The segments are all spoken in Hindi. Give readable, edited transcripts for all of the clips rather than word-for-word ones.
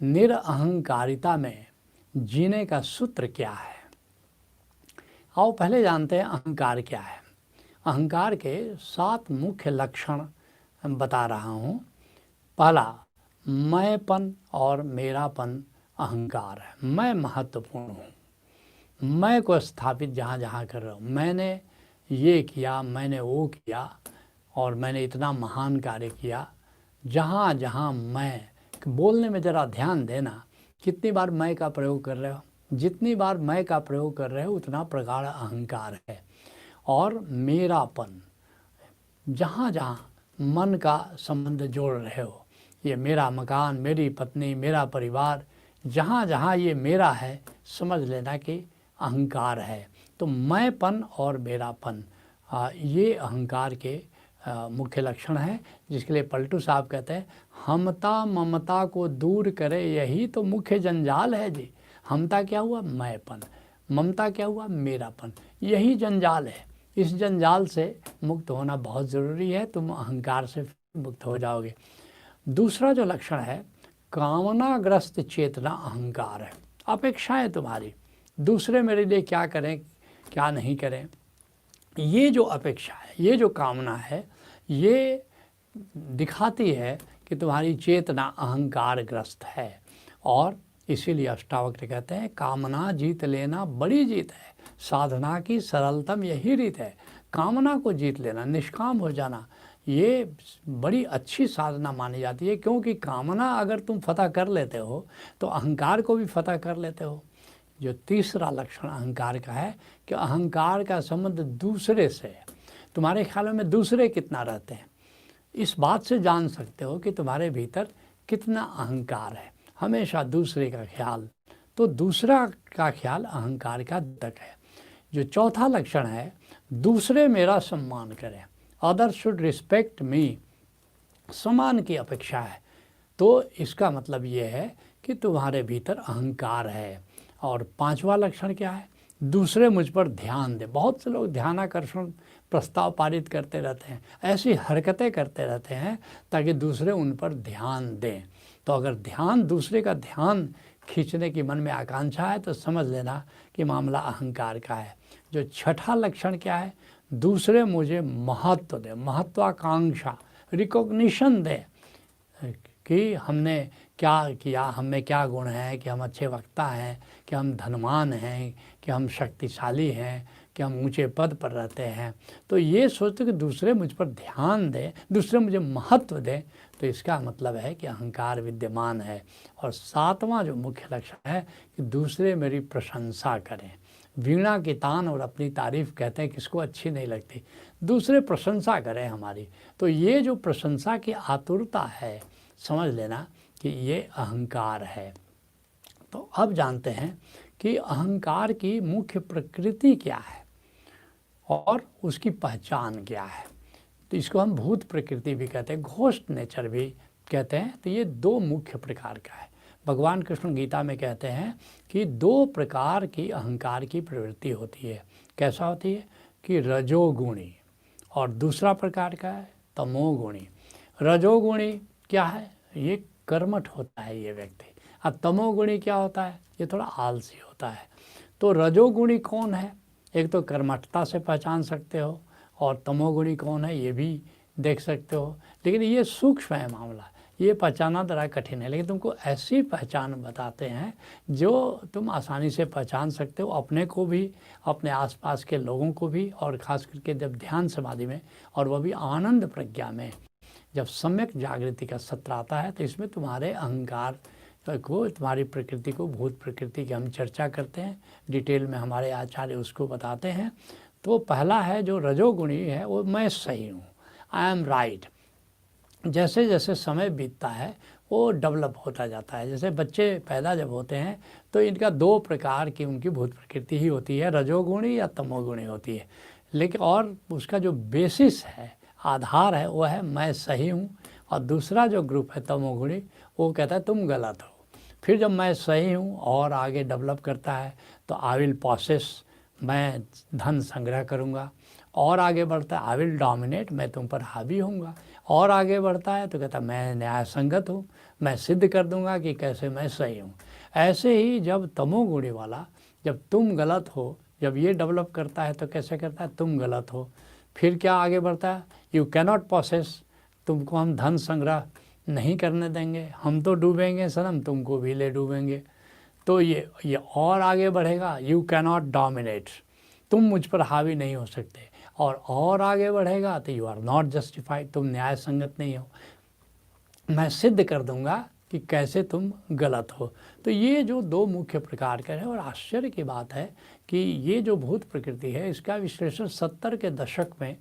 निरअहंकारिता में जीने का सूत्र क्या है। आओ पहले जानते हैं अहंकार क्या है। अहंकार के 7 मुख्य लक्षण बता रहा हूँ। पहला, मैंपन और मेरापन अहंकार है। मैं महत्वपूर्ण हूँ। मैं को स्थापित जहाँ जहाँ कर रहा हूँ, मैंने ये किया, मैंने वो किया और मैंने इतना महान कार्य किया। जहाँ जहाँ मैं, बोलने में ज़रा ध्यान देना, कितनी बार मैं का प्रयोग कर रहे हो। जितनी बार मैं का प्रयोग कर रहे हो उतना प्रगाढ़ अहंकार है। और मेरापन, जहाँ जहाँ मन का संबंध जोड़ रहे हो, ये मेरा मकान, मेरी पत्नी, मेरा परिवार, जहाँ जहाँ ये मेरा है, समझ लेना कि अहंकार है। तो मैंपन और मेरापन ये अहंकार के मुख्य लक्षण है, जिसके लिए पलटू साहब कहते हैं हमता ममता को दूर करे यही तो मुख्य जंजाल है जी। हमता क्या हुआ? मैंपन। ममता क्या हुआ? मेरापन। यही जंजाल है। इस जंजाल से मुक्त होना बहुत ज़रूरी है, तुम अहंकार से मुक्त हो जाओगे। दूसरा जो लक्षण है, कामनाग्रस्त चेतना अहंकार है। अपेक्षाएं तुम्हारी, दूसरे मेरे लिए क्या करें क्या नहीं करें, ये जो अपेक्षा है, ये जो कामना है, ये दिखाती है कि तुम्हारी चेतना अहंकार ग्रस्त है। और इसीलिए अष्टावक्र कहते हैं कामना जीत लेना बड़ी जीत है, साधना की सरलतम यही रीत है। कामना को जीत लेना, निष्काम हो जाना, ये बड़ी अच्छी साधना मानी जाती है, क्योंकि कामना अगर तुम फतह कर लेते हो तो अहंकार को भी फतह कर लेते हो। जो तीसरा लक्षण अहंकार का है कि अहंकार का संबंध दूसरे से है। तुम्हारे ख्यालों में दूसरे कितना रहते हैं, इस बात से जान सकते हो कि तुम्हारे भीतर कितना अहंकार है। हमेशा दूसरे का ख्याल, तो दूसरा का ख्याल अहंकार का द्योतक है। जो चौथा लक्षण है, दूसरे मेरा सम्मान करें, अदर शुड रिस्पेक्ट मी, सम्मान की अपेक्षा है। तो इसका मतलब ये है कि तुम्हारे भीतर अहंकार है। और पांचवा लक्षण क्या है? दूसरे मुझ पर ध्यान दे। बहुत से लोग ध्यानाकर्षण प्रस्ताव पारित करते रहते हैं, ऐसी हरकतें करते रहते हैं ताकि दूसरे उन पर ध्यान दें। तो अगर ध्यान, दूसरे का ध्यान खींचने की मन में आकांक्षा है तो समझ लेना कि मामला अहंकार का है। जो छठा लक्षण क्या है? दूसरे मुझे महत्व दे, महत्वाकांक्षा, रिकॉग्निशन दे कि हमने क्या किया, हम में क्या गुण है, कि हम अच्छे वक्ता हैं, कि हम धनवान हैं, कि हम शक्तिशाली हैं, कि हम ऊंचे पद पर रहते हैं। तो ये सोचते कि दूसरे मुझ पर ध्यान दें, दूसरे मुझे महत्व दें, तो इसका मतलब है कि अहंकार विद्यमान है। और सातवां जो मुख्य लक्षण है कि दूसरे मेरी प्रशंसा करें। वीणा की तान और अपनी तारीफ कहते हैं किसको अच्छी नहीं लगती, दूसरे प्रशंसा करें हमारी। तो ये जो प्रशंसा की आतुरता है, समझ लेना कि ये अहंकार है। तो अब जानते हैं कि अहंकार की मुख्य प्रकृति क्या है और उसकी पहचान क्या है। तो इसको हम भूत प्रकृति भी कहते हैं, घोस्ट नेचर भी कहते हैं। तो ये 2 मुख्य प्रकार का है। भगवान कृष्ण गीता में कहते हैं कि 2 प्रकार की अहंकार की प्रवृत्ति होती है। कैसा होती है? कि रजोगुणी, और दूसरा प्रकार का है तमोगुणी। रजोगुणी क्या है? ये कर्मठ होता है ये व्यक्ति। अब तमोगुणी क्या होता है? ये थोड़ा आलसी होता है। तो रजोगुणी कौन है? एक तो कर्मठता से पहचान सकते हो, और तमोगुणी कौन है ये भी देख सकते हो। लेकिन ये सूक्ष्म है मामला, ये पहचाना ज़रा कठिन है। लेकिन तुमको ऐसी पहचान बताते हैं जो तुम आसानी से पहचान सकते हो, अपने को भी, अपने आसपास के लोगों को भी, और ख़ास करके जब ध्यान समाधि में, और वह भी आनंद प्रज्ञा में, जब सम्यक जागृति का सत्र आता है, तो इसमें तुम्हारे अहंकार को, तुम्हारी प्रकृति को, भूत प्रकृति की हम चर्चा करते हैं डिटेल में, हमारे आचार्य उसको बताते हैं। तो पहला है जो रजोगुणी है, वो मैं सही हूँ, आई एम राइट। जैसे जैसे समय बीतता है वो डेवलप होता जाता है। जैसे बच्चे पैदा जब होते हैं तो इनका 2 प्रकार की उनकी भूत प्रकृति ही होती है, रजोगुणी या तमोगुणी होती है। लेकिन और उसका जो बेसिस है, आधार है, वो है मैं सही हूँ। और दूसरा जो ग्रुप है तमोगुणी, वो कहता है तुम गलत हो। फिर जब मैं सही हूँ और आगे डेवलप करता है तो आई विल पॉसेस, मैं धन संग्रह करूँगा। और आगे बढ़ता है आई विल डोमिनेट, मैं तुम पर हावी होऊंगा। और आगे बढ़ता है तो कहता मैं न्याय संगत हूँ, मैं सिद्ध कर दूंगा कि कैसे मैं सही हूँ। ऐसे ही जब तमोगुणी वाला, जब तुम गलत हो, जब ये डेवलप करता है तो कैसे करता है, तुम गलत हो, फिर क्या आगे बढ़ता है, यू कैनॉट पोसेस, तुमको हम धन संग्रह नहीं करने देंगे, हम तो डूबेंगे सनम, तुमको भी ले डूबेंगे। तो ये और आगे बढ़ेगा, यू कैनॉट डोमिनेट, तुम मुझ पर हावी नहीं हो सकते, और आगे बढ़ेगा तो यू आर नॉट जस्टिफाइड, तुम न्याय संगत नहीं हो, मैं सिद्ध कर दूंगा कि कैसे तुम गलत हो। तो ये जो दो मुख्य प्रकार के हैं, और आश्चर्य की बात है कि ये जो भूत प्रकृति है इसका विश्लेषण 70 के दशक में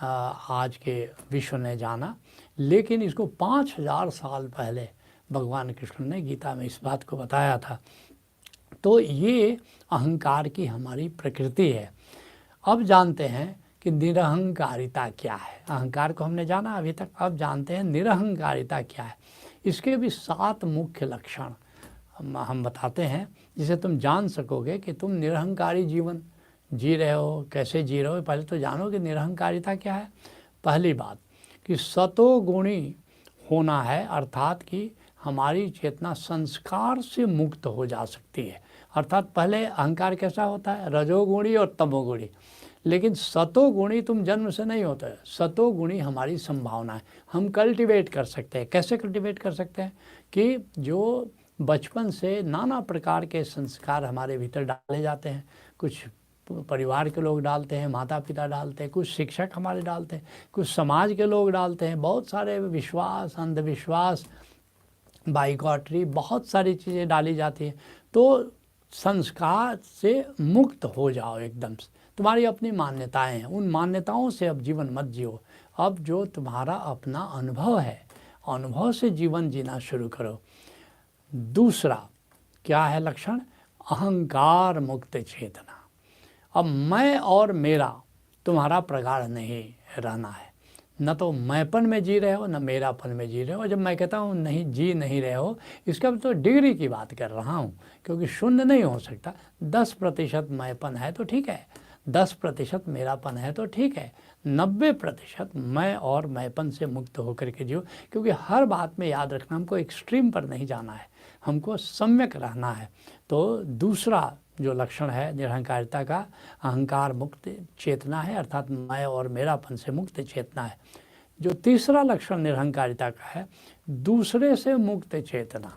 आज के विश्व ने जाना, लेकिन इसको 5000 साल पहले भगवान कृष्ण ने गीता में इस बात को बताया था। तो ये अहंकार की हमारी प्रकृति है। अब जानते हैं कि निरहंकारिता क्या है। अहंकार को हमने जाना अभी तक, अब जानते हैं निरहंकारिता क्या है। इसके भी 7 मुख्य लक्षण हम बताते हैं, जिसे तुम जान सकोगे कि तुम निरहंकारी जीवन जी रहे हो, कैसे जी रहे हो। पहले तो जानो कि निरहंकारिता क्या है। पहली बात कि सतोगुणी होना है, अर्थात कि हमारी चेतना संस्कार से मुक्त हो जा सकती है। अर्थात पहले अहंकार कैसा होता है, रजोगुणी और तमोगुणी, लेकिन सतोगुणी तुम जन्म से नहीं होते। सतोगुणी हमारी संभावना है, हम कल्टीवेट कर सकते हैं। कैसे कल्टीवेट कर सकते हैं कि जो बचपन से नाना प्रकार के संस्कार हमारे भीतर डाले जाते हैं, कुछ परिवार के लोग डालते हैं, माता पिता डालते हैं, कुछ शिक्षक हमारे डालते हैं, कुछ समाज के लोग डालते हैं, बहुत सारे विश्वास, अंधविश्वास, बाइकॉटरी, बहुत सारी चीज़ें डाली जाती हैं। तो संस्कार से मुक्त हो जाओ एकदम से। तुम्हारी अपनी मान्यताएं हैं, उन मान्यताओं से अब जीवन मत जियो। अब जो तुम्हारा अपना अनुभव है, अनुभव से जीवन जीना शुरू करो। दूसरा क्या है लक्षण, अहंकार मुक्त चेतना। अब मैं और मेरा तुम्हारा प्रगाढ़ नहीं रहना है, न तो मैंपन में जी रहे हो न मेरापन में जी रहे हो। जब मैं कहता हूँ नहीं जी नहीं रहे हो, इसका तो डिग्री की बात कर रहा हूँ, क्योंकि शून्य नहीं हो सकता। 10% मैंपन है तो ठीक है, 10% मेरापन है तो ठीक है, 90% मैं और मैंपन से मुक्त होकर के जियो। क्योंकि हर बात में याद रखना, हमको एक्सट्रीम पर नहीं जाना है, हमको सम्यक रहना है। तो दूसरा जो लक्षण है निरहंकारिता का, अहंकार मुक्त चेतना है, अर्थात मैं और मेरापन से मुक्त चेतना है। जो तीसरा लक्षण निरहंकारिता का है, दूसरे से मुक्त चेतना।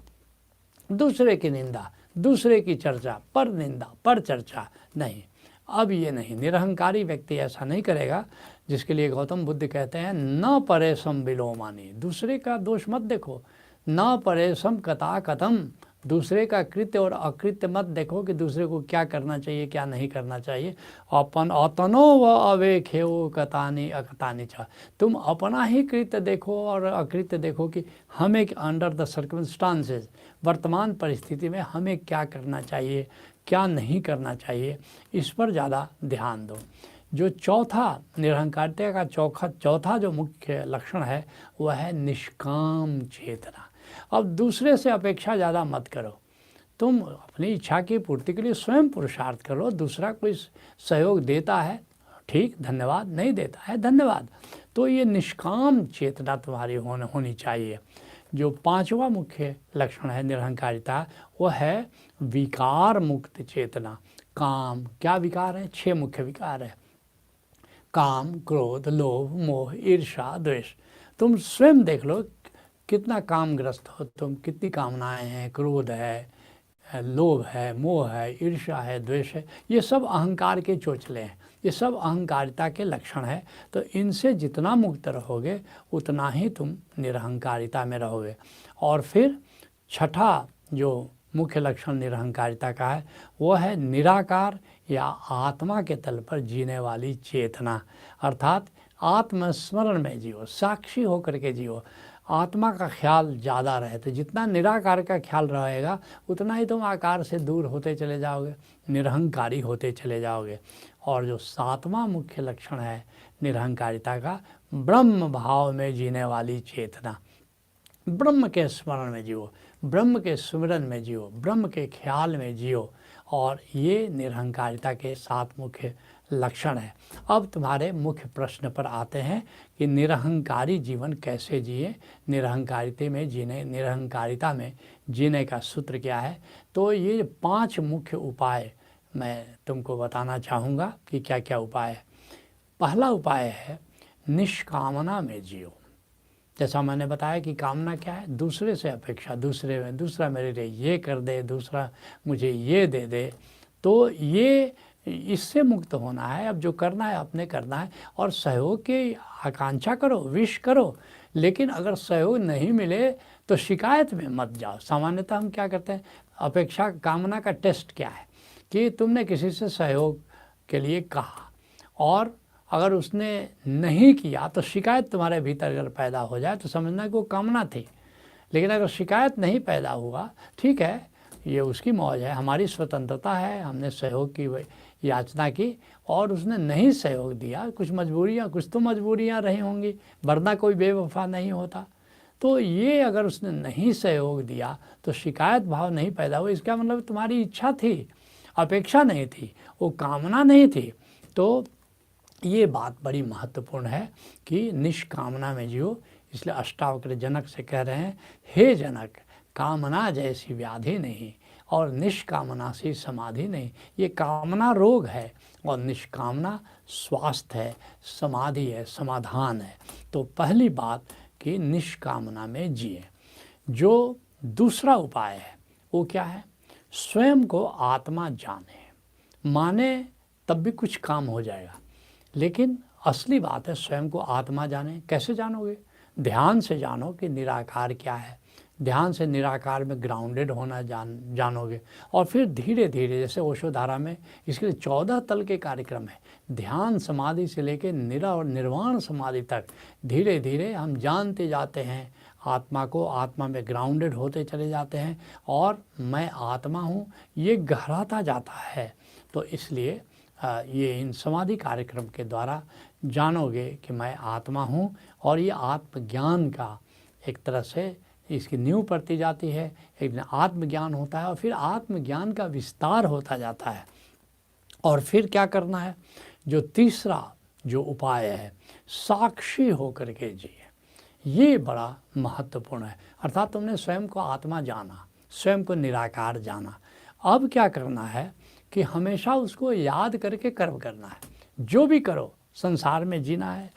दूसरे की निंदा, दूसरे की चर्चा, पर निंदा पर चर्चा नहीं। अब ये नहीं, निरहंकारी व्यक्ति ऐसा नहीं करेगा, जिसके लिए गौतम बुद्ध कहते हैं न परेशम विलोमानी, दूसरे का दोष मत देखो, न परेशम कथा कथम, दूसरे का कृत्य और अकृत्य मत देखो कि दूसरे को क्या करना चाहिए क्या नहीं करना चाहिए। अपन अतनो व अवेख्यो कतानी अकतानी चा, तुम अपना ही कृत्य देखो और अकृत्य देखो कि हमें अंडर द सर्कमस्टांसेस, वर्तमान परिस्थिति में हमें क्या करना चाहिए क्या नहीं करना चाहिए, इस पर ज़्यादा ध्यान दो। जो चौथा निरहंकारिता का चौथा जो मुख्य लक्षण है वह है निष्काम चेतना। अब दूसरे से अपेक्षा ज़्यादा मत करो, तुम अपनी इच्छा की पूर्ति के लिए स्वयं पुरुषार्थ करो। दूसरा कोई सहयोग देता है ठीक, धन्यवाद, नहीं देता है धन्यवाद। तो ये निष्काम चेतना तुम्हारी होनी चाहिए। जो पांचवा मुख्य लक्षण है निरहंकारिता, वो है विकार मुक्त चेतना। काम, क्या विकार है, 6 मुख्य विकार है, काम, क्रोध, लोभ, मोह, ईर्ष्या, द्वेष। तुम स्वयं देख लो कितना कामग्रस्त हो तुम, कितनी कामनाएं हैं, क्रोध है, लोभ है, मोह है, ईर्ष्या है, द्वेष है। ये सब अहंकार के चोचले हैं, ये सब अहंकारिता के लक्षण है। तो इनसे जितना मुक्त रहोगे उतना ही तुम निरहंकारिता में रहोगे। और फिर छठा जो मुख्य लक्षण निरहंकारिता का है वो है निराकार या आत्मा के तल पर जीने वाली चेतना। अर्थात आत्मस्मरण में जियो, साक्षी होकर के जियो, आत्मा का ख्याल ज़्यादा रहे। तो जितना निराकार का ख्याल रहेगा उतना ही तुम आकार से दूर होते चले जाओगे, निरहंकारी होते चले जाओगे। और जो 7वां मुख्य लक्षण है निरहंकारिता का, ब्रह्म भाव में जीने वाली चेतना। ब्रह्म के स्मरण में जियो, ब्रह्म के सुमिरन में जियो, ब्रह्म के ख्याल में जियो। और ये निरहंकारिता के 7 मुख्य लक्षण है। अब तुम्हारे मुख्य प्रश्न पर आते हैं कि निरहंकारी जीवन कैसे जिए, निरहंकारिता में जीने का सूत्र क्या है। तो ये 5 मुख्य उपाय मैं तुमको बताना चाहूँगा कि क्या क्या उपाय है। पहला उपाय है निष्कामना में जियो। जैसा मैंने बताया कि कामना क्या है, दूसरे से अपेक्षा, दूसरा मेरे लिए ये कर दे, दूसरा मुझे ये दे दे, तो ये इससे मुक्त होना है। अब जो करना है अपने करना है और सहयोग की आकांक्षा करो, विश करो, लेकिन अगर सहयोग नहीं मिले तो शिकायत में मत जाओ। सामान्यतः हम क्या करते हैं, अपेक्षा कामना का टेस्ट क्या है कि तुमने किसी से सहयोग के लिए कहा और अगर उसने नहीं किया तो शिकायत तुम्हारे भीतर अगर पैदा हो जाए तो समझना कि वो कामना थी। लेकिन अगर शिकायत नहीं पैदा हुआ, ठीक है, ये उसकी मौज है, हमारी स्वतंत्रता है, हमने सहयोग की याचना की और उसने नहीं सहयोग दिया, कुछ तो मजबूरियाँ रही होंगी, वरना कोई बेवफा नहीं होता। तो ये अगर उसने नहीं सहयोग दिया तो शिकायत भाव नहीं पैदा हुआ, इसका मतलब तुम्हारी इच्छा थी, अपेक्षा नहीं थी, वो कामना नहीं थी। तो ये बात बड़ी महत्वपूर्ण है कि निष्कामना में जियो। इसलिए अष्टावक्र जनक से कह रहे हैं, हे जनक, कामना जैसी व्याधि नहीं और निष्कामना सी समाधि नहीं। ये कामना रोग है और निष्कामना स्वास्थ्य है, समाधि है, समाधान है। तो पहली बात कि निष्कामना में जिए। जो दूसरा उपाय है वो क्या है, स्वयं को आत्मा माने तब भी कुछ काम हो जाएगा। लेकिन असली बात है स्वयं को आत्मा जाने। कैसे जानोगे, ध्यान से जानो कि निराकार क्या है, ध्यान से निराकार में ग्राउंडेड होना जानोगे और फिर धीरे धीरे, जैसे ओशोधारा में इसके लिए 14 तल के कार्यक्रम है, ध्यान समाधि से लेकर निर्वाण समाधि तक धीरे धीरे हम जानते जाते हैं आत्मा को, आत्मा में ग्राउंडेड होते चले जाते हैं और मैं आत्मा हूँ ये गहराता जाता है। तो इसलिए ये इन समाधि कार्यक्रम के द्वारा जानोगे कि मैं आत्मा हूँ और ये आत्मज्ञान का एक तरह से इसकी नींव पड़ती जाती है। एक आत्मज्ञान होता है और फिर आत्मज्ञान का विस्तार होता जाता है। और फिर क्या करना है, जो तीसरा जो उपाय है, साक्षी होकर के जिए। ये बड़ा महत्वपूर्ण है। अर्थात तुमने स्वयं को आत्मा जाना, स्वयं को निराकार जाना। अब क्या करना है कि हमेशा उसको याद करके कर्म करना है। जो भी करो, संसार में जीना है,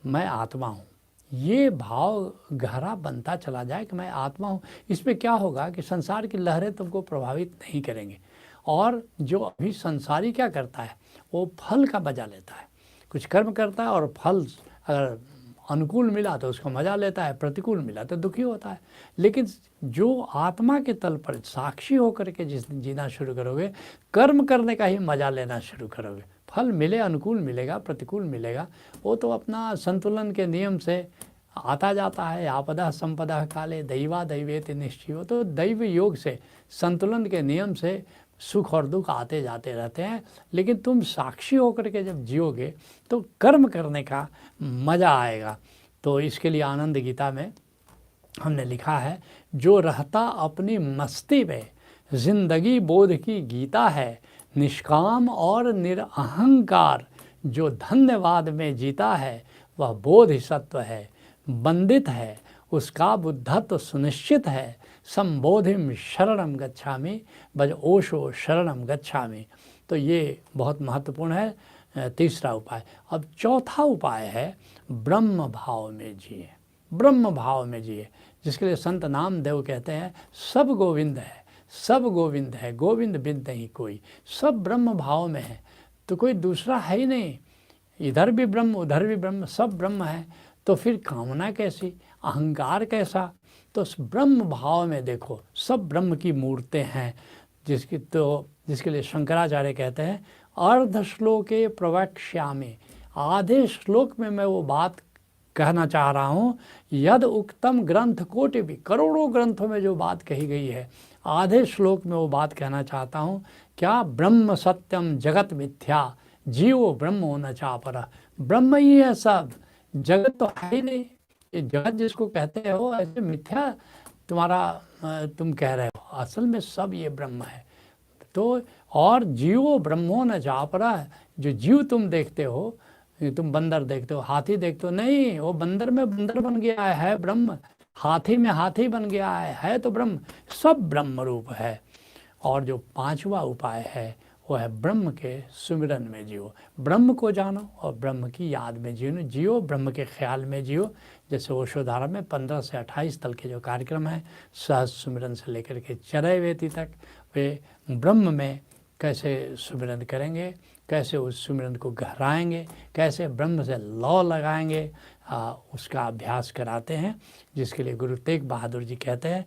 मैं आत्मा हूँ, ये भाव गहरा बनता चला जाए कि मैं आत्मा हूँ। इसमें क्या होगा कि संसार की लहरें तुमको प्रभावित नहीं करेंगे। और जो अभी संसारी क्या करता है, वो फल का मजा लेता है, कुछ कर्म करता है और फल अगर अनुकूल मिला तो उसका मजा लेता है, प्रतिकूल मिला तो दुखी होता है। लेकिन जो आत्मा के तल पर साक्षी होकर के जिस दिन जीना शुरू करोगे, कर्म करने का ही मजा लेना शुरू करोगे। फल मिले, अनुकूल मिलेगा, प्रतिकूल मिलेगा, वो तो अपना संतुलन के नियम से आता जाता है। आपदा संपदा काले दैवा दैवेति निश्चयो। तो दैव योग से, संतुलन के नियम से सुख और दुख आते जाते रहते हैं। लेकिन तुम साक्षी होकर के जब जियोगे तो कर्म करने का मज़ा आएगा। तो इसके लिए आनंद गीता में हमने लिखा है, जो रहता अपनी मस्ती में जिंदगी बोध की गीता है, निष्काम और निरअहंकार जो धन्यवाद में जीता है, वह बोधिसत्व है, बंदित है, उसका बुद्धत्व सुनिश्चित है। संबोधिम शरणम गच्छामि, भज ओशो शरणम गच्छामि। तो ये बहुत महत्वपूर्ण है तीसरा उपाय। अब चौथा उपाय है ब्रह्म भाव में जिए। ब्रह्म भाव में जिए, जिसके लिए संत नामदेव कहते हैं, सब गोविंद है, सब गोविंद है, गोविंद बिन नहीं कोई। सब ब्रह्म भाव में है, तो कोई दूसरा है ही नहीं, इधर भी ब्रह्म उधर भी ब्रह्म, सब ब्रह्म है। तो फिर कामना कैसी, अहंकार कैसा। तो ब्रह्म भाव में देखो, सब ब्रह्म की मूर्तें हैं, जिसके लिए शंकराचार्य कहते हैं, अर्ध श्लोके प्रवक्ष्यामि, आधे श्लोक में मैं वो बात कहना चाह रहा हूँ, यद उक्तम ग्रंथ कोटि भी, करोड़ों ग्रंथों में जो बात कही गई है, आधे श्लोक में वो बात कहना चाहता हूँ। क्या, ब्रह्म सत्यम जगत मिथ्या, जीवो ब्रह्मो न चापर। ब्रह्म ही है सब, जगत तो है ही नहीं। ये जगत जिसको कहते हो ऐसे मिथ्या तुम कह रहे हो, असल में सब ये ब्रह्म है। तो और जीवो ब्रह्मो न चापरा, जो जीव तुम देखते हो, तुम बंदर देखते हो, हाथी देखते हो, नहीं, वो बंदर में बंदर बन गया है ब्रह्म, हाथी में हाथी बन गया है तो ब्रह्म, सब ब्रह्म रूप है। और जो पांचवा उपाय है वो है ब्रह्म के सुमिरन में जियो, ब्रह्म को जानो और ब्रह्म की याद में जियो, ब्रह्म के ख्याल में जियो। जैसे ओशोधारा में 15 से 28 तक के जो कार्यक्रम है, सहज सुमिरन से लेकर के चरैवेति तक, वे ब्रह्म में कैसे सुमिरन करेंगे, कैसे उस सुमिरन को गहराएंगे, कैसे ब्रह्म से लौ लगाएंगे, उसका अभ्यास कराते हैं। जिसके लिए गुरु तेग बहादुर जी कहते हैं,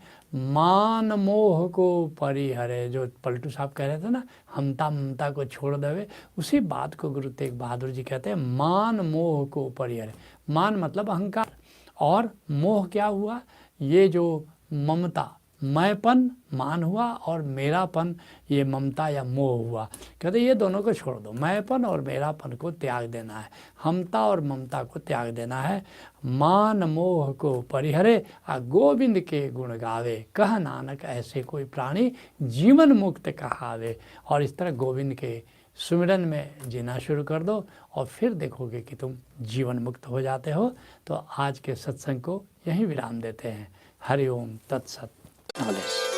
मान मोह को परिहरे, जो पलटू साहब कह रहे थे ना, हमता ममता को छोड़ देवे, उसी बात को गुरु तेग बहादुर जी कहते हैं, मान मोह को परिहरे। मान मतलब अहंकार, और मोह क्या हुआ, ये जो ममता, मैंपन मान हुआ, और मेरापन ये ममता या मोह हुआ। कहते ये दोनों को छोड़ दो, मैंपन और मेरापन को त्याग देना है, हमता और ममता को त्याग देना है। मान मोह को परिहरे, गोविंद के गुण गावे, कह नानक ऐसे कोई प्राणी जीवन मुक्त कहावे। और इस तरह गोविंद के सुमिरन में जीना शुरू कर दो, और फिर देखोगे कि तुम जीवन मुक्त हो जाते हो। तो आज के सत्संग को यहीं विराम देते हैं। हरि ओम तत्सत। नॉलेज।